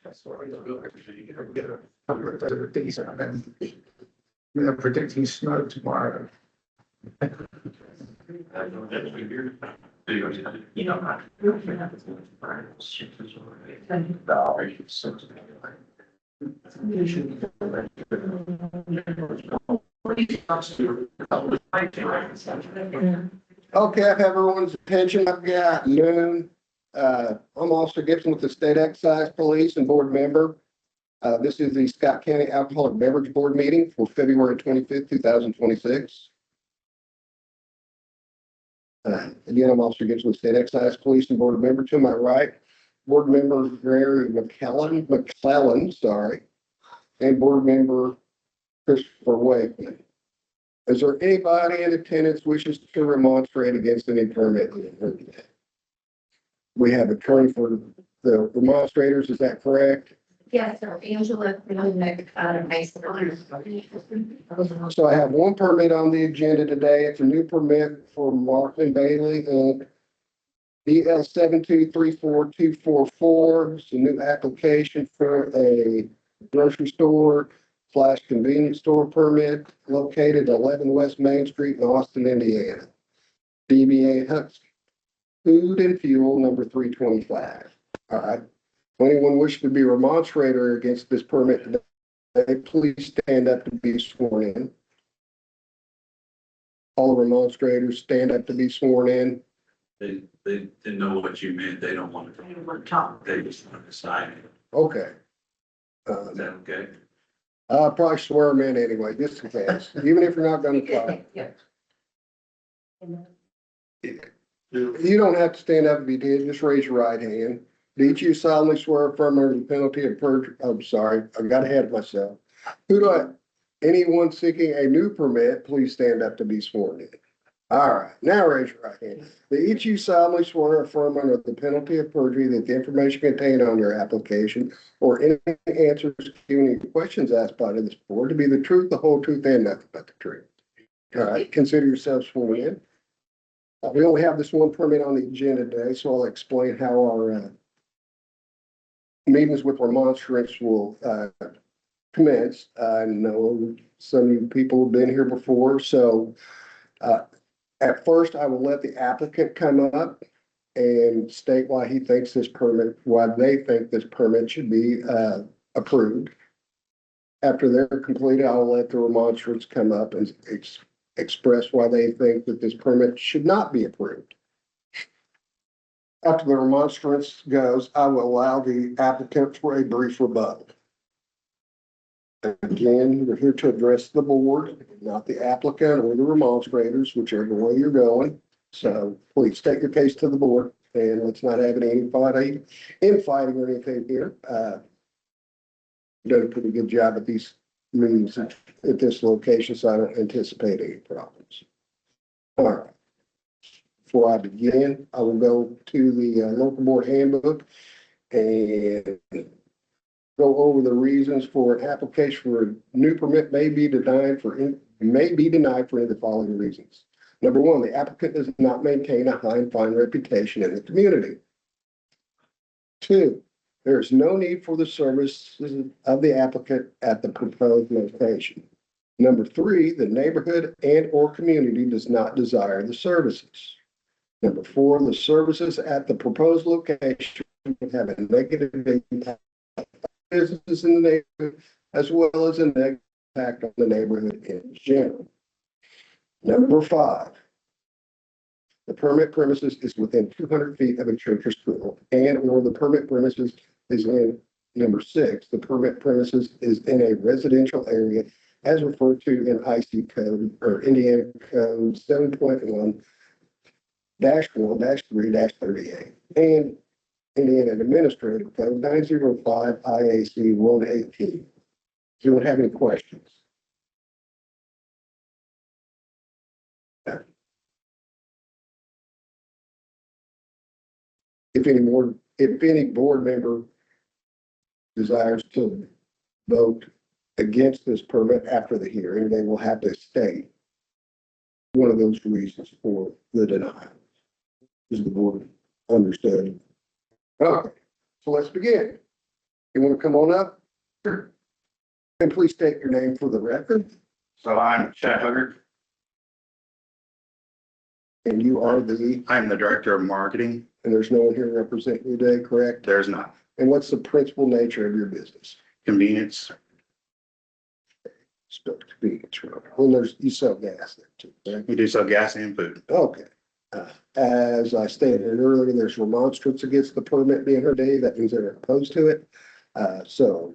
That's what we're doing. You can get a hundred of these and then they're predicting snow tomorrow. You know, not. Okay, I have everyone's attention. I've got noon. I'm Officer Gibson with the State Excise Police and Board member. This is the Scott County Alcoholic Beverage Board meeting for February 25th, 2026. Again, I'm Officer Gibson with State Excise Police and Board member. To my right, Board member Gary McClellan, and Board member Christopher Wakeman. Is there anybody in attendance wishes to remonstrate against any permit? We have attorney for the remonstrators, is that correct? Yes, sir. Angela. So I have one permit on the agenda today. It's a new permit for Martin Bailey Inc. DL 7234244. It's a new application for a grocery store / convenience store permit located 11 West Main Street in Austin, Indiana. DBA Huck's Food and Fuel number 325. All right. Anyone wishing to be a remonstrator against this permit today, please stand up to be sworn in. All the remonstrators stand up to be sworn in. They didn't know what you meant. They don't want to. They just want to sign it. Okay. Is that okay? I'll probably swear them in anyway, just in case, even if you're not gonna try. You don't have to stand up if you did, just raise your right hand. Do you solemnly swear affirm under the penalty of perjury? I'm sorry, I got ahead of myself. Anyone seeking a new permit, please stand up to be sworn in. All right, now raise your right hand. Do each you solemnly swear or affirm under the penalty of perjury that the information contained on your application or any answers to any questions asked by this board to be the truth, the whole truth, and nothing but the truth? All right, consider yourself sworn in. We only have this one permit on the agenda today, so I'll explain how our meetings with remonstrants will commence. I know some of you people have been here before, so at first I will let the applicant come up and state why they think this permit should be approved. After they're completed, I'll let the remonstrants come up and express why they think that this permit should not be approved. After the remonstrance goes, I will allow the applicant for a brief rebuttal. Again, we're here to address the board, not the applicant or the remonstrators, whichever way you're going. So please take your case to the board and let's not have any infighting or anything here. You've done a pretty good job at these meetings at this location, so I don't anticipate any problems. All right. Before I begin, I will go to the local board handbook and go over the reasons for an application for a new permit may be denied for any of the following reasons. Number one, the applicant does not maintain a high and fine reputation in the community. Two, there is no need for the services of the applicant at the proposed location. Number three, the neighborhood and or community does not desire the services. Number four, the services at the proposed location have a negative impact on businesses in the neighborhood, as well as a negative impact on the neighborhood in general. Number five, the permit premises is within 200 feet of a church or school, and or the permit premises is in number six, the permit premises is in a residential area as referred to in IC code or Indiana code 7.1-1-3-38 and Indiana Administrative Code 905 IAC 118. Does anyone have any questions? If any board member desires to vote against this permit after the hearing, they will have to state one of those reasons for the denial. Is the board understood? Okay, so let's begin. You want to come on up? Sure. And please state your name for the record, So I'm Chad Huggard. and you are the, I'm the Director of Marketing. and there's no one here representing you today, correct? There's not And what's the principal nature of your business? convenience. Spilled convenience, right? Well, there's, you sell gas there too, right? We do sell gas and food. Okay. As I stated earlier, there's remonstrance against the permit being heard today. That means they're opposed to it. So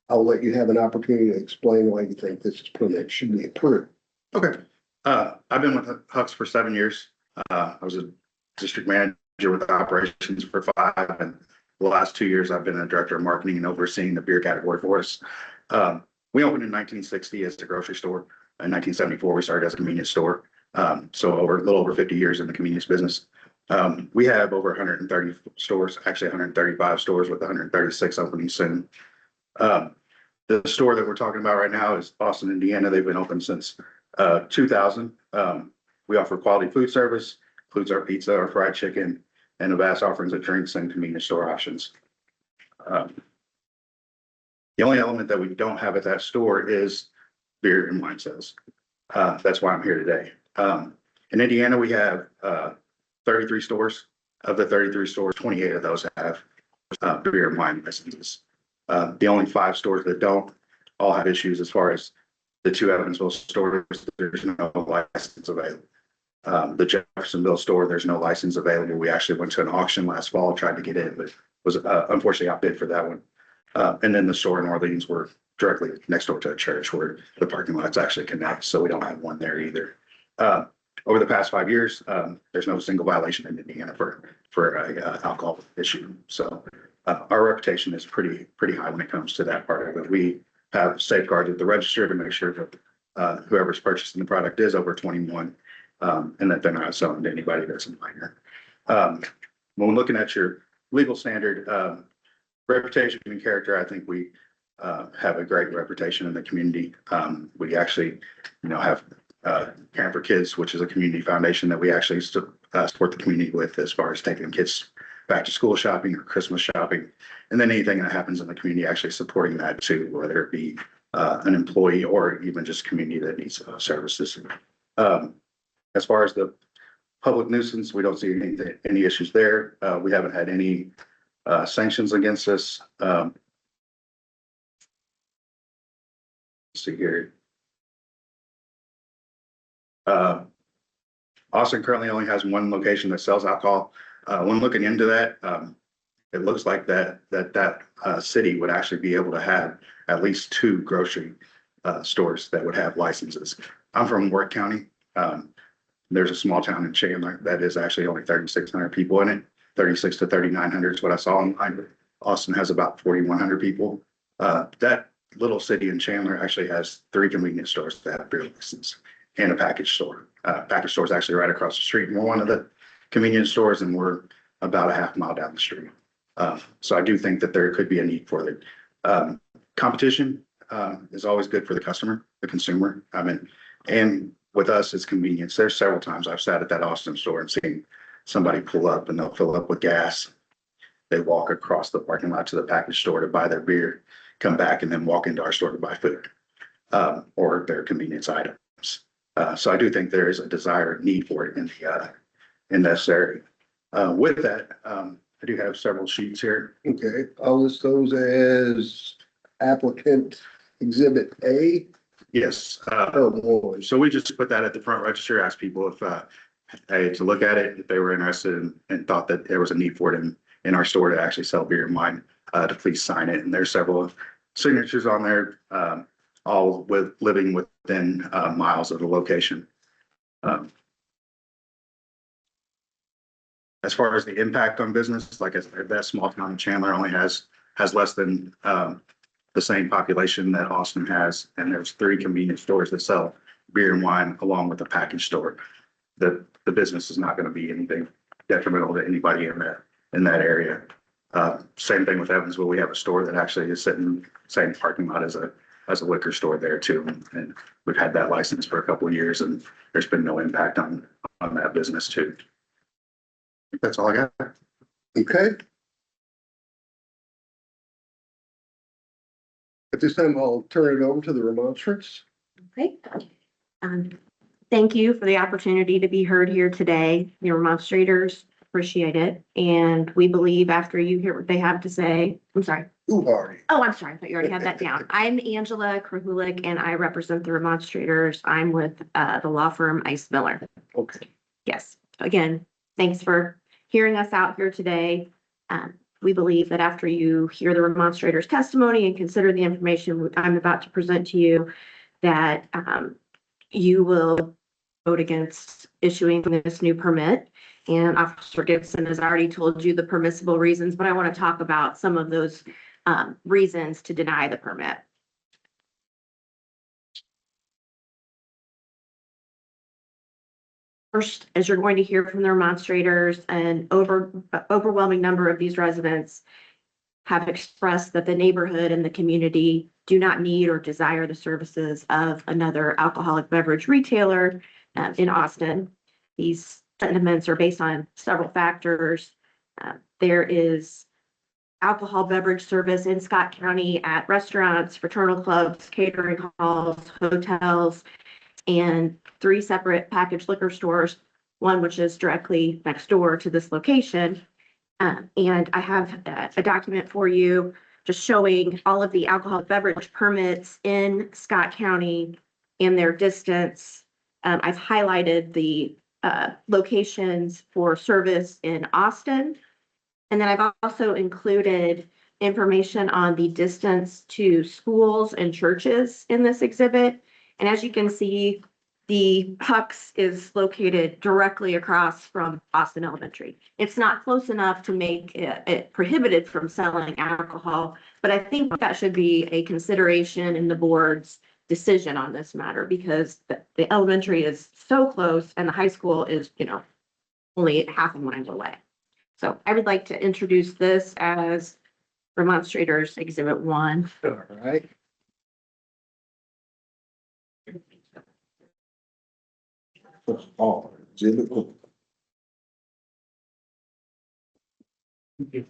I'll let you have an opportunity to explain why you think this permit should be approved. Okay. I've been with Hucks for 7 years. I was a district manager with operations for 5, and the last 2 years I've been a Director of Marketing and overseeing the beer category for us. We opened in 1960 as a grocery store. In 1974, we started as a convenience store. So a little over 50 years in the convenience business. We have over 130 stores, actually 135 stores with 136 opening soon. The store that we're talking about right now is Austin, Indiana. They've been open since 2000. We offer quality food service, includes our pizza, our fried chicken, and a vast offerings of drinks and convenience store options. The only element that we don't have at that store is beer and wine sales. That's why I'm here today. In Indiana, we have 33 stores. Of the 33 stores, 28 of those have beer and wine licenses. The only 5 stores that don't all have issues as far as the 2 Evansville stores, there's no license available. The Jeffersonville store, there's no license available. We actually went to an auction last fall, tried to get in, but was unfortunately outbid for that one. And then the store in Orleans, we're directly next door to a church where the parking lots actually connect, so we don't have one there either. Over the past 5 years, there's no single violation in Indiana for a alcohol issue. So our reputation is pretty high when it comes to that part of it. We have safeguarded the register to make sure that whoever's purchasing the product is over 21, and that they're not selling to anybody that's a minor. When we're looking at your legal standard, reputation and character, I think we have a great reputation in the community. We actually, have Caring for Kids, which is a community foundation that we actually support the community with as far as taking kids back to school shopping or Christmas shopping. And then anything that happens in the community, actually supporting that too, whether it be an employee or even just community that needs services. As far as the public nuisance, we don't see any issues there. We haven't had any sanctions against us. Let's see here. Austin currently only has 1 location that sells alcohol. When looking into that, it looks like that city would actually be able to have at least 2 grocery stores that would have licenses. I'm from Worth County. There's a small town in Chandler that is actually only 3,600 people in it. 36 to 3,900 is what I saw online. Austin has about 4,100 people. That little city in Chandler actually has 3 convenience stores that have beer license and a package store. Package store is actually right across the street. We're one of the convenience stores, and we're about a half mile down the street. So I do think that there could be a need for it. Competition is always good for the customer, the consumer. And with us, it's convenience. There's several times I've sat at that Austin store and seen somebody pull up and they'll fill up with gas. They walk across the parking lot to the package store to buy their beer, come back and then walk into our store to buy food or their convenience items. So I do think there is a desire and need for it in this area. With that, I do have several sheets here. Okay, I'll list those as applicant exhibit A. Yes. Oh, boy. So we just put that at the front register, asked people if to look at it, if they were interested and thought that there was a need for it in our store to actually sell beer and wine, to please sign it. And there's several signatures on there, all with living within miles of the location. As far as the impact on business, like I said, that small town in Chandler only has less than the same population that Austin has, and there's 3 convenience stores that sell beer and wine along with a package store. The business is not going to be anything detrimental to anybody in that area. Same thing with Evansville. We have a store that actually is sitting in the same parking lot as a liquor store there too, and we've had that license for a couple of years, and there's been no impact on that business too. That's all I got. Okay. At this time, I'll turn it over to the remonstrance. Okay. Thank you for the opportunity to be heard here today. Your remonstrators appreciate it. And we believe after you hear what they have to say, I'm sorry. Who are you? Oh, I'm sorry. I thought you already had that down. I'm Angela Krahulik and I represent the remonstrators. I'm with the law firm Ice Miller. Okay. Yes. Again, thanks for hearing us out here today. We believe that after you hear the remonstrator's testimony and consider the information I'm about to present to you, that you will vote against issuing this new permit. And Officer Gibson has already told you the permissible reasons, but I want to talk about some of those reasons to deny the permit. First, as you're going to hear from the remonstrators, an overwhelming number of these residents have expressed that the neighborhood and the community do not need or desire the services of another alcoholic beverage retailer in Austin. These sentiments are based on several factors. There is alcohol beverage service in Scott County at restaurants, fraternal clubs, catering halls, hotels, and 3 separate packaged liquor stores, one which is directly next door to this location. And I have a document for you just showing all of the alcoholic beverage permits in Scott County and their distance. I've highlighted the locations for service in Austin. And then I've also included information on the distance to schools and churches in this exhibit. And as you can see, the Huck's is located directly across from Austin Elementary. It's not close enough to make it prohibited from selling alcohol, but I think that should be a consideration in the board's decision on this matter because the elementary is so close and the high school is, only half a mile away. So I would like to introduce this as Remonstrators Exhibit 1. All right. Oh, exhibit one. The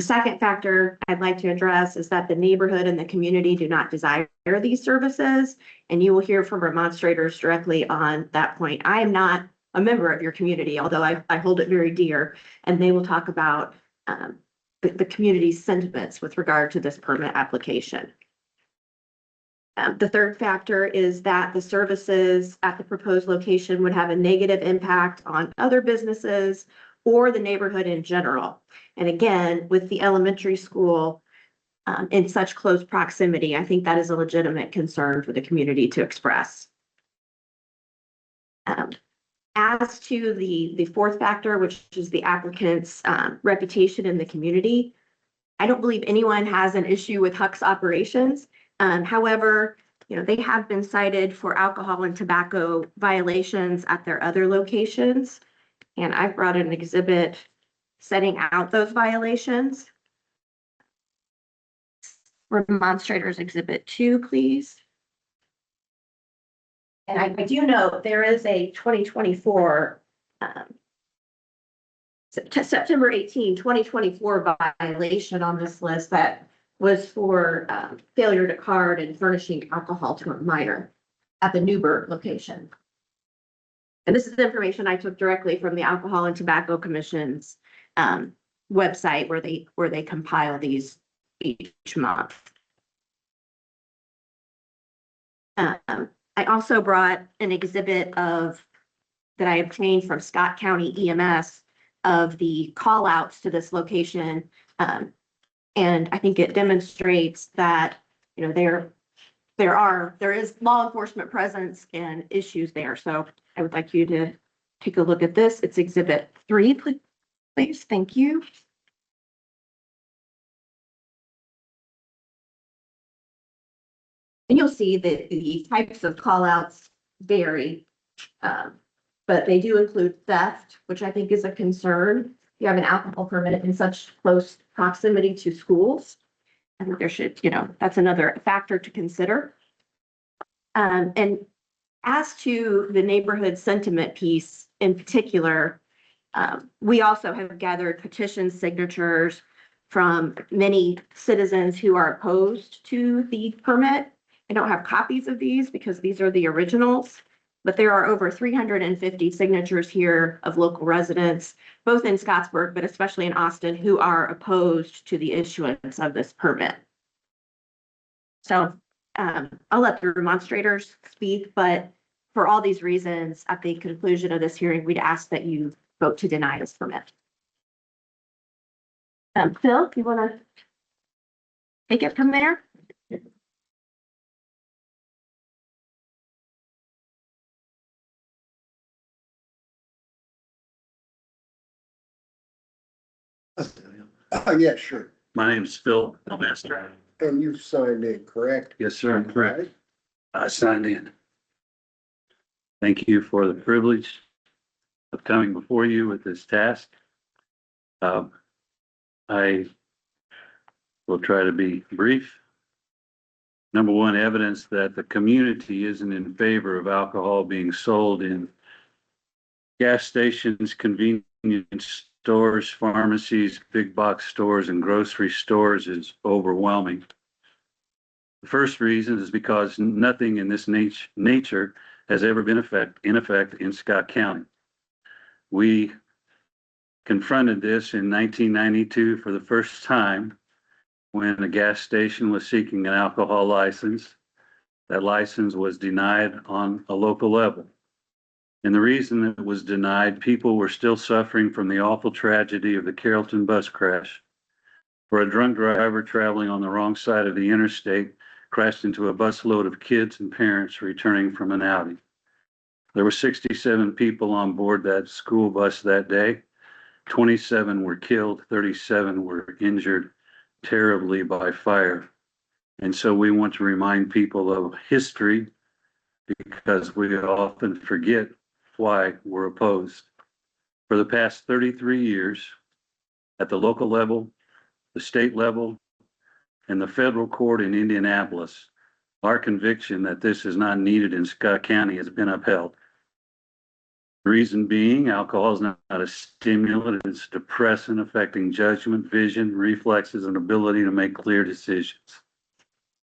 second factor I'd like to address is that the neighborhood and the community do not desire these services, and you will hear from remonstrators directly on that point. I am not a member of your community, although I hold it very dear, and they will talk about the community's sentiments with regard to this permit application. The third factor is that the services at the proposed location would have a negative impact on other businesses or the neighborhood in general. And again, with the elementary school in such close proximity, I think that is a legitimate concern for the community to express. As to the fourth factor, which is the applicant's reputation in the community, I don't believe anyone has an issue with Huck's operations. However, they have been cited for alcohol and tobacco violations at their other locations. And I've brought an exhibit setting out those violations. Remonstrators Exhibit 2, please. And I do know there is a 2024, September 18, 2024 violation on this list that was for failure to card and furnishing alcohol to a minor at the Newburgh location. And this is information I took directly from the Alcohol and Tobacco Commission's website where they compile these each month. I also brought an exhibit that I obtained from Scott County EMS of the call outs to this location. And I think it demonstrates that, there is law enforcement presence and issues there. So I would like you to take a look at this. It's Exhibit 3, please. Thank you. And you'll see that the types of call outs vary, but they do include theft, which I think is a concern. You have an alcohol permit in such close proximity to schools. I think there should, that's another factor to consider. And as to the neighborhood sentiment piece in particular, We also have gathered petition signatures from many citizens who are opposed to the permit. I don't have copies of these because these are the originals, but there are over 350 signatures here of local residents, both in Scottsburg, but especially in Austin, who are opposed to the issuance of this permit. So I'll let the demonstrators speak, but for all these reasons, at the conclusion of this hearing, we'd ask that you vote to deny this permit. Phil, if you want to take it from there? Yeah, sure. My name's Phil Master. And you've signed in, correct? Yes, sir, I'm correct. I signed in. Thank you for the privilege of coming before you with this task. I will try to be brief. Number one, evidence that the community isn't in favor of alcohol being sold in gas stations, convenience stores, pharmacies, big box stores, and grocery stores is overwhelming. The first reason is because nothing in this nature has ever been in effect in Scott County. We confronted this in 1992 for the first time when a gas station was seeking an alcohol license. That license was denied on a local level. And the reason it was denied, people were still suffering from the awful tragedy of the Carrollton bus crash, where a drunk driver traveling on the wrong side of the interstate crashed into a busload of kids and parents returning from an outing. There were 67 people on board that school bus that day. 27 were killed, 37 were injured terribly by fire. And so we want to remind people of history because we often forget why we're opposed. For the past 33 years, at the local level, the state level, and the federal court in Indianapolis, our conviction that this is not needed in Scott County has been upheld. The reason being, alcohol is not a stimulant, it's a depressant affecting judgment, vision, reflexes, and ability to make clear decisions.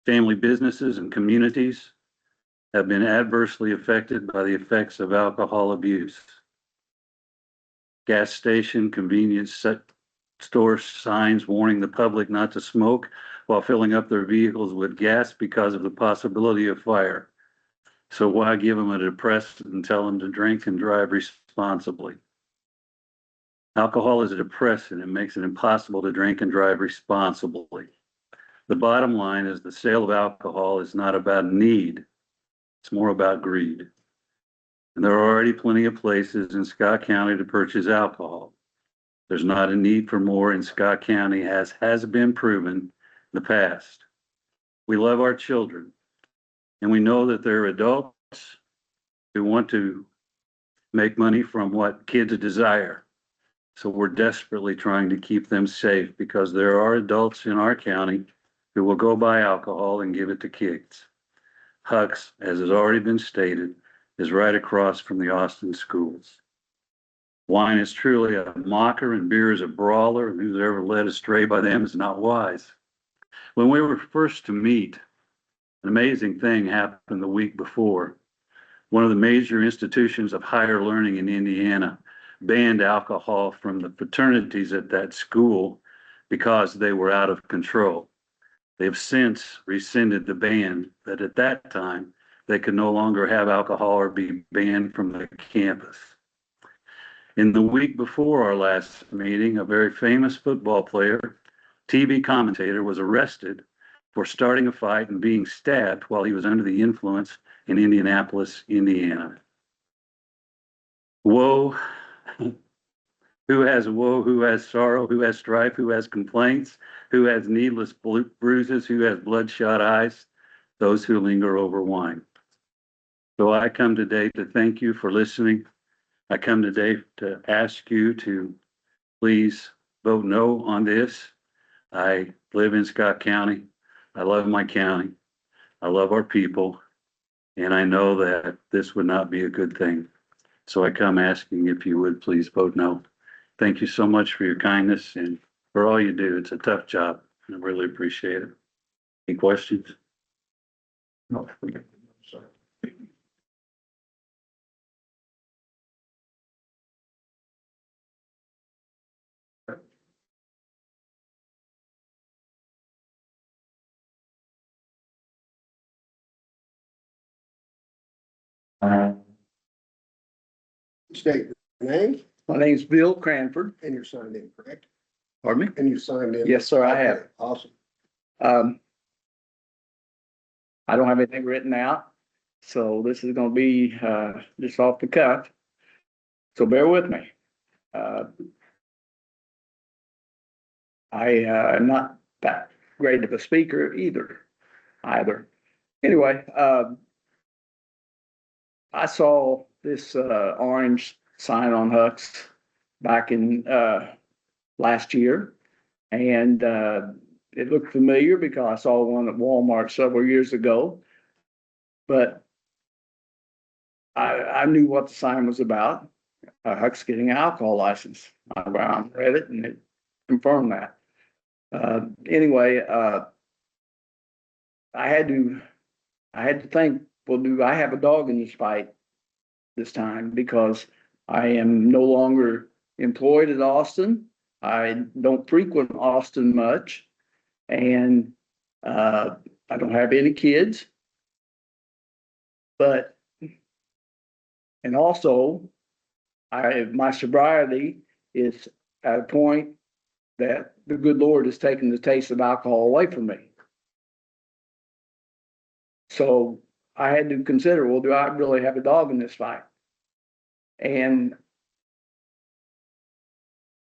Family businesses and communities have been adversely affected by the effects of alcohol abuse. Gas station, convenience store signs warning the public not to smoke while filling up their vehicles with gas because of the possibility of fire. So why give them a depressant and tell them to drink and drive responsibly? Alcohol is a depressant. It makes it impossible to drink and drive responsibly. The bottom line is the sale of alcohol is not about need. It's more about greed. And there are already plenty of places in Scott County to purchase alcohol. There's not a need for more in Scott County, as has been proven in the past. We love our children, and we know that there are adults who want to make money from what kids desire. So we're desperately trying to keep them safe because there are adults in our county who will go buy alcohol and give it to kids. Huck's, as has already been stated, is right across from the Austin schools. Wine is truly a mocker and beer is a brawler, and who's ever led astray by them is not wise. When we were first to meet, an amazing thing happened the week before. One of the major institutions of higher learning in Indiana banned alcohol from the fraternities at that school because they were out of control. They have since rescinded the ban that at that time they could no longer have alcohol or be banned from the campus. In the week before our last meeting, a very famous football player, TV commentator, was arrested for starting a fight and being stabbed while he was under the influence in Indianapolis, Indiana. Woe. Who has woe, who has sorrow, who has strife, who has complaints, who has needless bruises, who has bloodshot eyes? Those who linger over wine. So I come today to thank you for listening. I come today to ask you to please vote no on this. I live in Scott County. I love my county. I love our people. And I know that this would not be a good thing. So I come asking if you would please vote no. Thank you so much for your kindness and for all you do. It's a tough job. I really appreciate it. Any questions? No, sorry. State your name My name's Bill Cranford. and you're signed in, correct? Pardon me? And you signed in? Yes, sir, I have. Okay, awesome. I don't have anything written out, so this is gonna be, just off the cuff. So bear with me. I'm not that great of a speaker either. Anyway, I saw this, orange sign on Huck's back in, last year. And, it looked familiar because I saw one at Walmart several years ago. But I knew what the sign was about. Huck's getting an alcohol license. I read it and it confirmed that. Anyway, I had to think, well, do I have a dog in this fight this time? Because I am no longer employed at Austin. I don't frequent Austin much. And I don't have any kids. But, and also, my sobriety is at a point that the good Lord has taken the taste of alcohol away from me. So I had to consider, well, do I really have a dog in this fight? And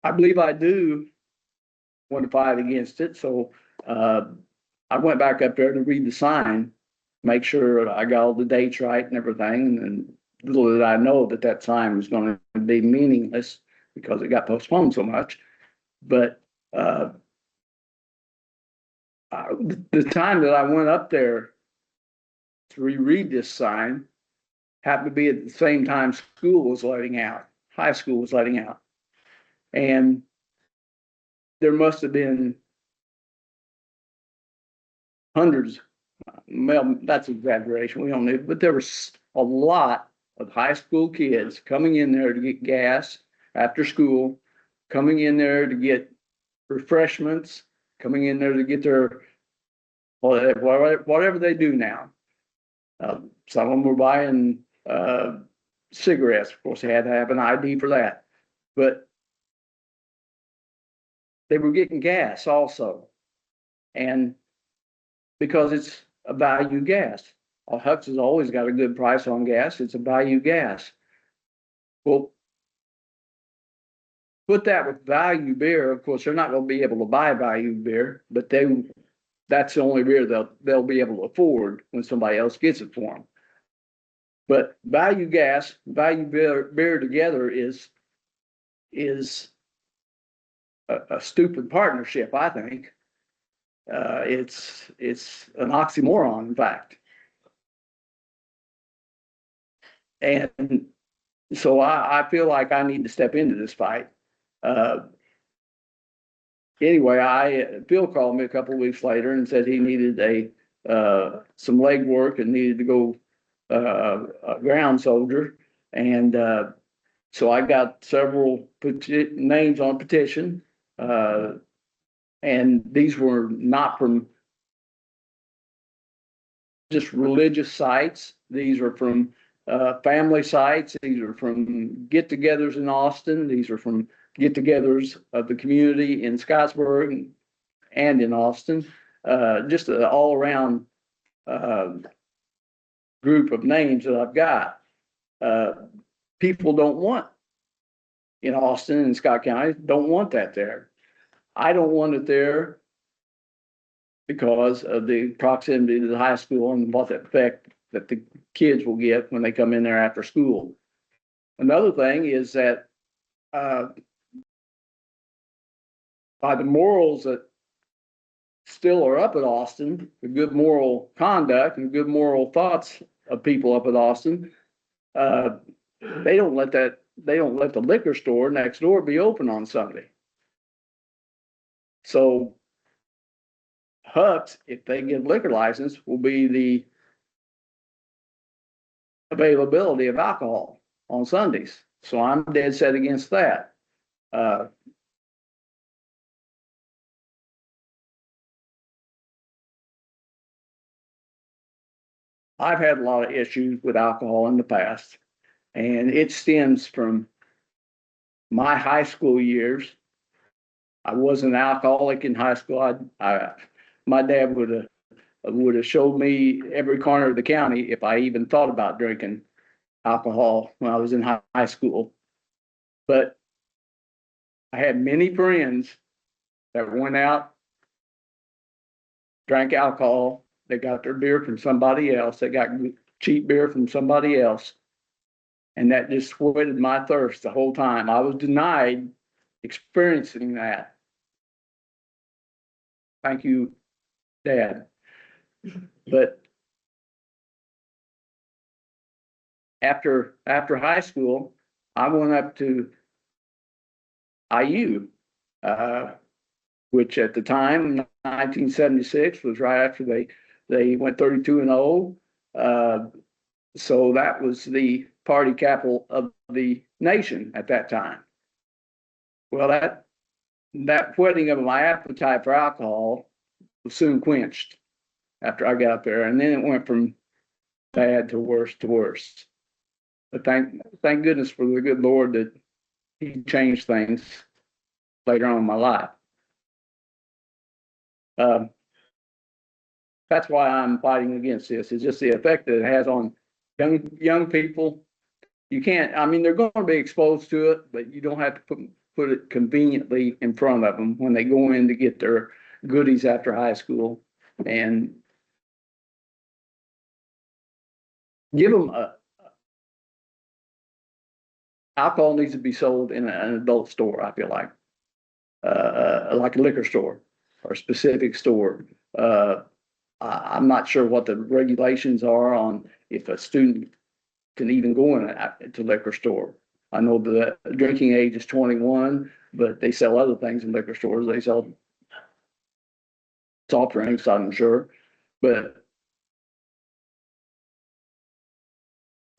I believe I do want to fight against it. So I went back up there to read the sign, make sure I got all the dates right and everything. And little did I know that sign was going to be meaningless because it got postponed so much. But the time that I went up there to reread this sign happened to be at the same time school was letting out, high school was letting out. And there must have been hundreds, well, that's exaggeration, we don't know, but there was a lot of high school kids coming in there to get gas after school, coming in there to get refreshments, coming in there to get their, whatever they do now. Some of them were buying cigarettes. Of course, they had to have an ID for that. But they were getting gas also. And because it's a value gas. Huck's has always got a good price on gas. It's a value gas. Well, put that with value beer. Of course, they're not going to be able to buy value beer, but that's the only beer they'll be able to afford when somebody else gets it for them. But value gas, value beer together is a stupid partnership, I think. It's an oxymoron, in fact. And so I feel like I need to step into this fight. Anyway, Bill called me a couple of weeks later and said he needed some leg work and needed to go a ground soldier. And so I got several names on petition. And these were not from just religious sites. These are from family sites. These are from get-togethers in Austin. These are from get-togethers of the community in Scottsburg and in Austin. Just an all-around group of names that I've got. People don't want in Austin and Scott County, don't want that there. I don't want it there because of the proximity to the high school and what the effect that the kids will get when they come in there after school. Another thing is that by the morals that still are up at Austin, the good moral conduct and good moral thoughts of people up at Austin, they don't let the liquor store next door be open on Sunday. So Huck's, if they get liquor license, will be the availability of alcohol on Sundays. So I'm dead set against that. I've had a lot of issues with alcohol in the past, and it stems from my high school years. I was an alcoholic in high school. My dad would have showed me every corner of the county if I even thought about drinking alcohol when I was in high school. But I had many friends that went out, drank alcohol. They got their beer from somebody else. They got cheap beer from somebody else. And that just whetted my thirst the whole time. I was denied experiencing that. Thank you, Dad. But after high school, I went up to IU, which at the time, 1976, was right after they went 32-0. So that was the party capital of the nation at that time. Well, that whetting of my appetite for alcohol was soon quenched after I got up there, and then it went from bad to worse to worse. But thank goodness for the good Lord that He changed things later on in my life. That's why I'm fighting against this. It's just the effect that it has on young people. You can't. I mean, they're going to be exposed to it, but you don't have to put it conveniently in front of them when they go in to get their goodies after high school, and give them alcohol needs to be sold in an adult store. I feel like a liquor store or a specific store. I'm not sure what the regulations are on if a student can even go into a liquor store. I know the drinking age is 21, but they sell other things in liquor stores. They sell soft drinks, I'm sure, but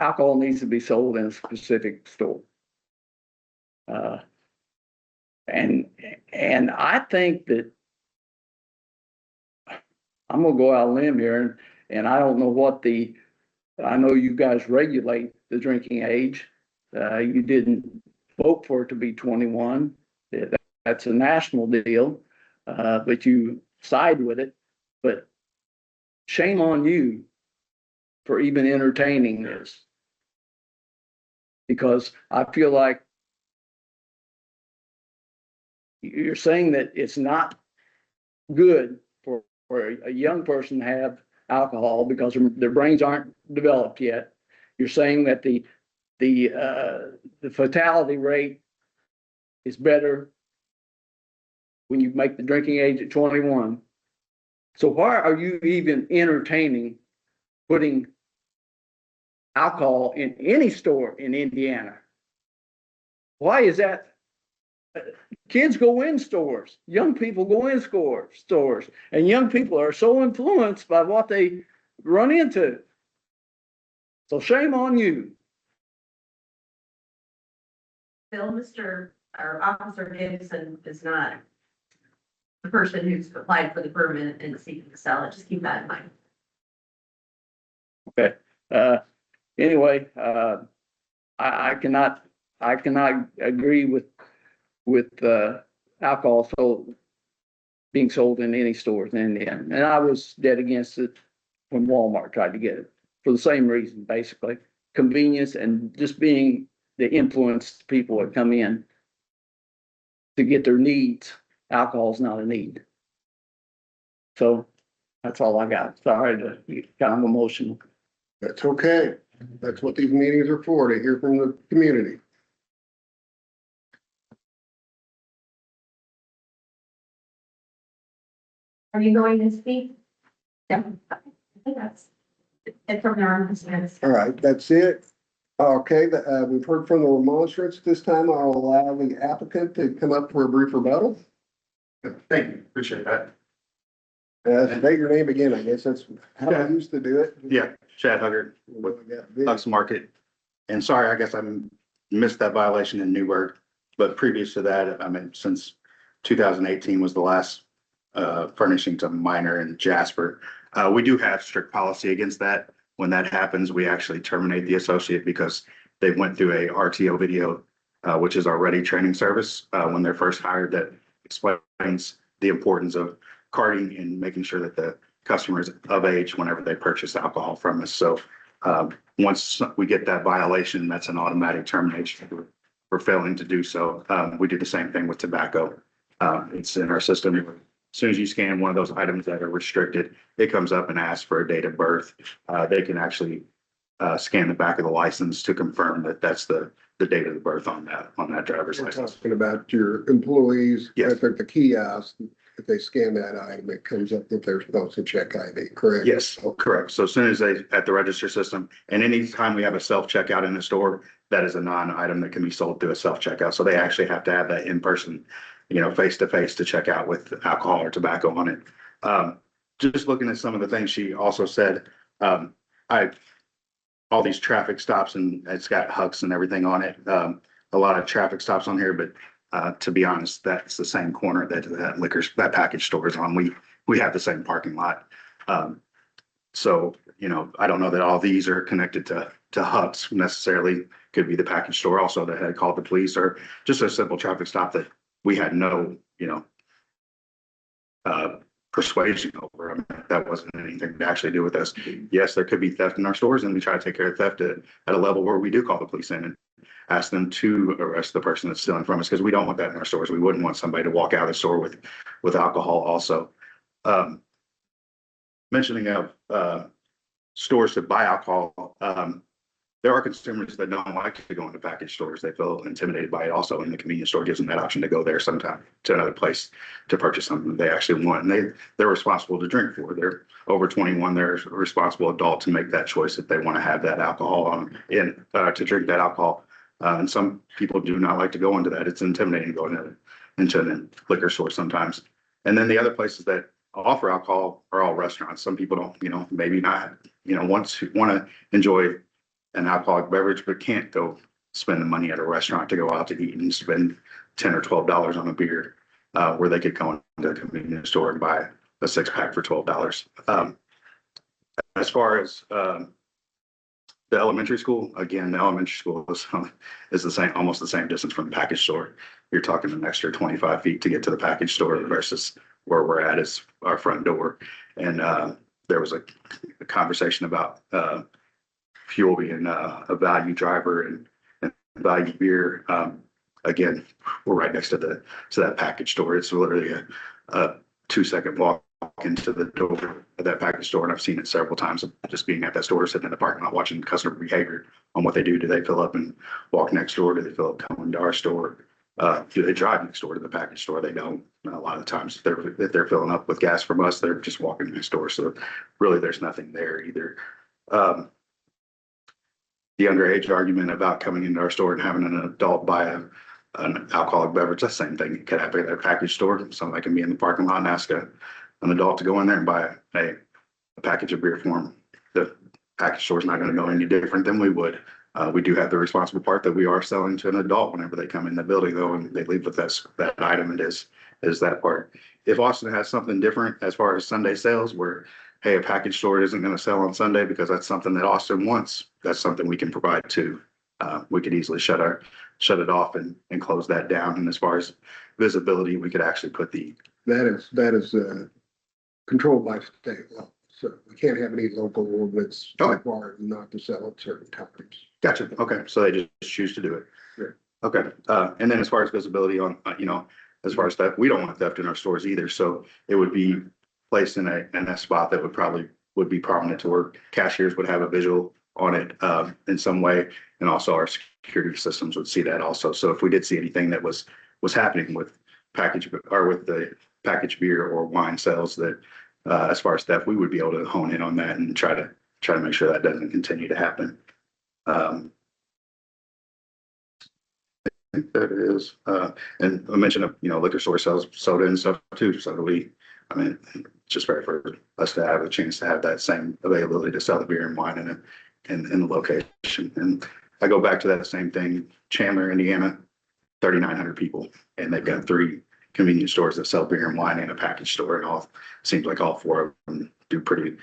alcohol needs to be sold in a specific store. And I think that I'm gonna go out on a limb here, and I don't know I know you guys regulate the drinking age. You didn't vote for it to be 21. That's a national deal, but you side with it. But shame on you for even entertaining this, because I feel like you're saying that it's not good for a young person to have alcohol because their brains aren't developed yet. You're saying that the fatality rate is better when you make the drinking age at 21. So why are you even entertaining putting alcohol in any store in Indiana? Why is that? Kids go in stores, young people go in stores, and young people are so influenced by what they run into. So shame on you. Bill, Officer Gibson is not the person who's applied for the permit and seeking to sell it. Just keep that in mind. Okay. Anyway, I cannot agree with alcohol being sold in any stores in Indiana. And I was dead against it when Walmart tried to get it for the same reason, basically convenience and just being the influenced people that come in to get their needs. Alcohol's not a need. So that's all I got. Sorry to get kind of emotional. That's okay. That's what these meetings are for, to hear from the community. Are you going to speak? Yeah. I think that's it from our understanding. All right, that's it. Okay, we've heard from the remonstrance. This time I'll allow the applicant to come up for a brief rebuttal. Thank you, appreciate that. State your name again, I guess that's how I used to do it. Yeah, Chad Huggard, Bucks Market. And sorry, I guess I missed that violation in Newburgh, but previous to that, I mean, since 2018 was the last furnishing to minor in Jasper. We do have strict policy against that. When that happens, we actually terminate the associate because they went through a RTO video, which is our ready training service, when they're first hired, that explains the importance of carding and making sure that the customer is of age whenever they purchase alcohol from us. So once we get that violation, that's an automatic termination for failing to do so. We do the same thing with tobacco. It's in our system. As soon as you scan one of those items that are restricted, it comes up and asks for a date of birth. They can actually scan the back of the license to confirm that that's the date of the birth on that driver's We're license. talking about your employees, Yes. if they're at the kiosk, if they scan that item, it comes up that they're supposed to check ID, correct? Yes, correct. So as soon as they, at the register system, and anytime we have a self-checkout in the store, that is a non-item that can be sold through a self-checkout. So they actually have to have that in person, face-to-face to check out with alcohol or tobacco on it. Just looking at some of the things she also said, all these traffic stops, and it's got hucks and everything on it. A lot of traffic stops on here, but to be honest, that's the same corner that package store is on. We have the same parking lot. So, I don't know that all these are connected to hucks necessarily. Could be the package store also that had called the police, or just a simple traffic stop that we had no, persuasion over. I mean, that wasn't anything to actually do with us. Yes, there could be theft in our stores, and we try to take care of theft at a level where we do call the police in and ask them to arrest the person that's stealing from us, because we don't want that in our stores. We wouldn't want somebody to walk out of the store with alcohol also. Mentioning of stores that buy alcohol, there are consumers that don't like to go into package stores. They feel intimidated by it also, and the convenience store gives them that option to go there sometime to another place to purchase something they actually want. And they're responsible to drink for. They're over 21. They're a responsible adult to make that choice if they want to have that alcohol to drink that alcohol. And some people do not like to go into that. It's intimidating going into a liquor store sometimes. And then the other places that offer alcohol are all restaurants. Some people don't, maybe not, want to enjoy an alcoholic beverage, but can't go spend the money at a restaurant to go out to eat and spend $10 or $12 on a beer, where they could go into a convenience store and buy a 6-pack for $12. As far as the elementary school, again, the elementary school is the same, almost the same distance from the package store. You're talking an extra 25 feet to get to the package store versus where we're at is our front door. And there was a conversation about fuel being a value driver and value beer. Again, we're right next to that package store. It's literally a 2-second walk into the door of that package store. And I've seen it several times of just being at that store, sitting in the parking lot, watching customer behavior on what they do. Do they fill up and walk next door? Do they fill up coming to our store? Do they drive next door to the package store? They don't. A lot of the times if they're filling up with gas from us, they're just walking next door. So really there's nothing there either. The underage argument about coming into our store and having an adult buy an alcoholic beverage, that's the same thing. It could happen at a package store. Somebody can be in the parking lot and ask an adult to go in there and buy a package of beer for them. The package store is not going to go any different than we would. We do have the responsible part that we are selling to an adult whenever they come in the building, though, and they leave with that item. It is that part. If Austin has something different as far as Sunday sales, where hey, a package store isn't going to sell on Sunday because that's something that Austin wants, that's something we can provide too. We could easily shut it off and close that down. And as far as visibility, we could actually put That is controlled by state law. So we can't have any local ordinance Okay. required not to sell at certain times. Gotcha. Okay. So they just choose to do it. Sure. Okay. And then as far as visibility on, as far as theft, we don't want theft in our stores either. So it would be placed in a spot that would be prominent to where cashiers would have a visual on it in some way. And also our security systems would see that also. So if we did see anything that was happening with the packaged beer or wine sales that as far as theft, we would be able to hone in on that and try to make sure that doesn't continue to happen. think that is, and I mentioned, liquor store sells soda and stuff too, so do we. I mean, it's just fair for us to have a chance to have that same availability to sell the beer and wine in the location. And I go back to that same thing, Chandler, Indiana, 3,900 people, and they've got 3 convenience stores that sell beer and wine and a package store, and seems like all 4 of them do pretty,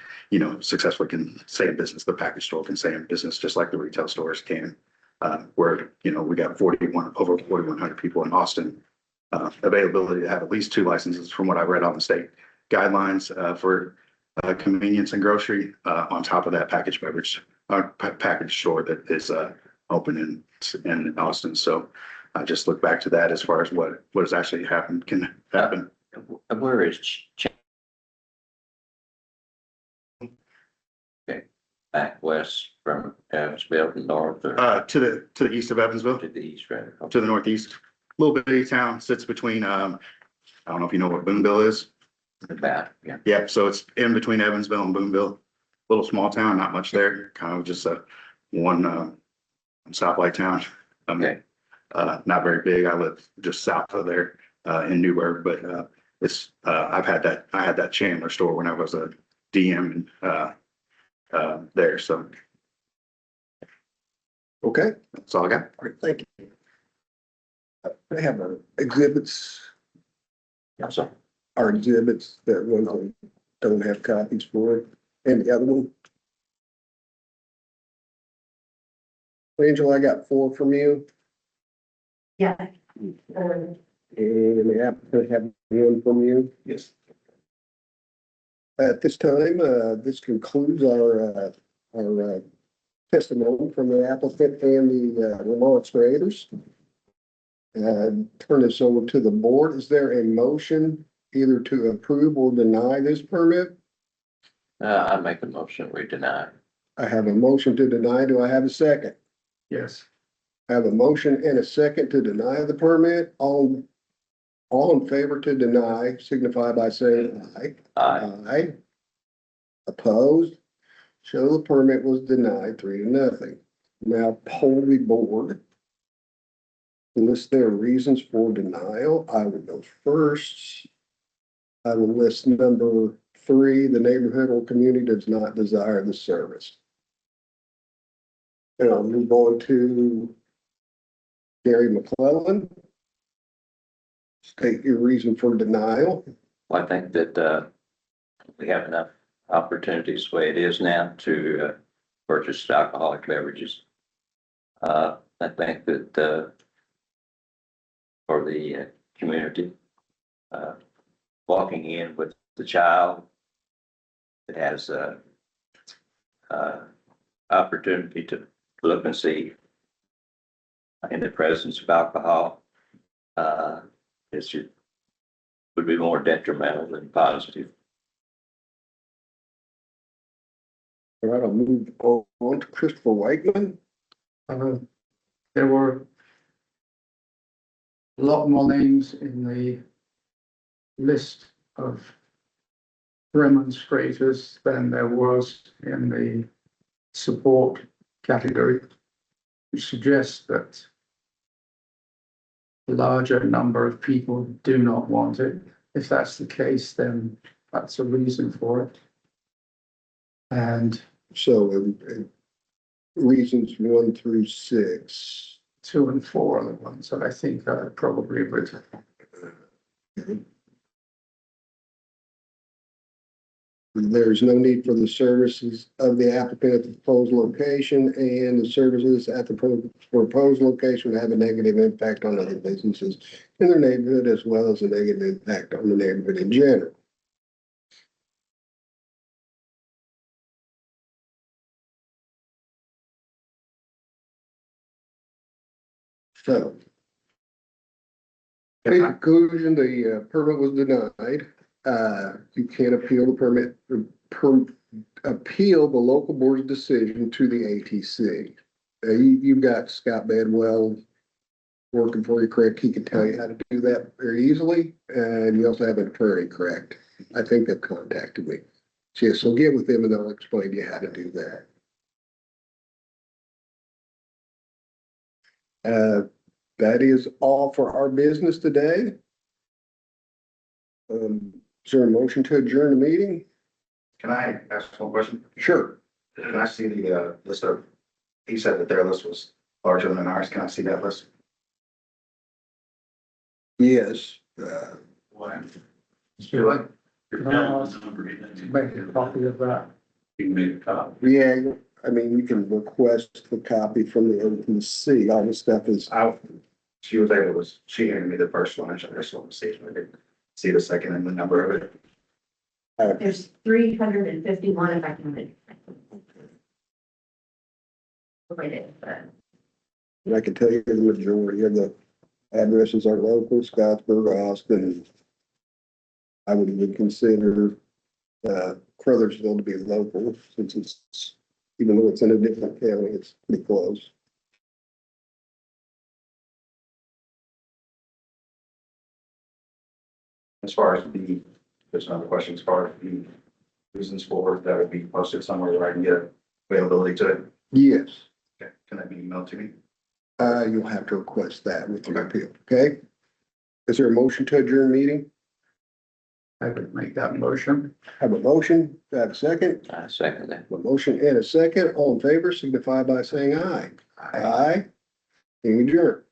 successfully can stay in business. The package store can stay in business just like the retail stores can. Where, we got over 4,100 people in Austin. Availability to have at least 2 licenses from what I read on the state guidelines, for convenience and grocery, on top of that packaged beverage, package store that is open in Austin. So I just look back to that as far as what has actually happened, can happen. Where is okay, back west from Evansville to north or To the east of Evansville, to the east, right? to the northeast, little bitty town, sits between, I don't know if you know what Boonville is. About, yeah. Yeah, so it's in between Evansville and Boonville, little small town, not much there, kind of just one stoplight town. Okay. Not very big. I live just south of there, in Newburgh, but I had that Chandler store when I was a DM there, so Okay, that's all I got. all right, thank you. I have exhibits, So, our exhibits that ones that don't have copies for, and the other one. Angela, I got 4 from you, Yeah. and the applicant have 1 from you. Yes. At this time, this concludes our testimony from the applicant and the remonstrators. Turn this over to the board. Is there a motion either to approve or deny this permit? I make a motion, we deny. I have a motion to deny. Do I have a second? Yes. I have a motion and a second to deny the permit. All in favor to deny signify by saying aye. Aye. Opposed? Show the permit was denied 3-0. Now poll the board. List their reasons for denial. I will go first. I will list number 3, the neighborhood or community does not desire the service. And I'll move on to Gary McClellan. State your reason for denial. Well, I think that, we have enough opportunities the way it is now to, purchase alcoholic beverages. I think that, for the community, walking in with the child that has a opportunity to look and see in the presence of alcohol, would be more detrimental than positive. All right, I'll move on to Christopher Whiteman. There were a lot more names in the list of demonstrators than there was in the support category, which suggests that a larger number of people do not want it. If that's the case, then that's a reason for it. And So reasons 1 through 6. 2 and 4 are the ones that I think I probably would. There's no need for the services of the applicant at the proposed location, and the services at the proposed location have a negative impact on other businesses in their neighborhood, as well as a negative impact on the neighborhood in general. So, in conclusion, the permit was denied. You can appeal the permit, appeal the local board's decision to the ATC. You've got Scott Bedwell working for you, correct? He can tell you how to do that very easily. And you also have an attorney, correct? I think they've contacted me. So get with them and they'll explain to you how to do that. that is all for our business today. Is there a motion to adjourn the meeting? Can I ask one question? Sure. Can I see the, list of, he said that their list was larger than ours. Can I see that list? Yes, Why? You like, You're Uh, counting the number, you make a copy of that. can make a copy. yeah, I mean, you can request the copy from the OPC. All the stuff is, She was able to, she handed me the first one. I just want to see if I could see the second and the number of it. There's 351 if I can. Wait it, but and I can tell you the majority of the addresses are local, Scottsburg, Austin. I would even consider, Crothersville to be local, since it's, even though it's in a different county, it's pretty close. As far as there's another question, as far as the reasons for that would be posted somewhere where I can get availability to it. Yes, Okay, can that be emailed to me? you'll have to request that with your appeal, okay? Is there a motion to adjourn meeting? I would make that motion. Have a motion, do I have a second? I second that. A motion and a second, all in favor signify by saying aye. Aye. And adjourn.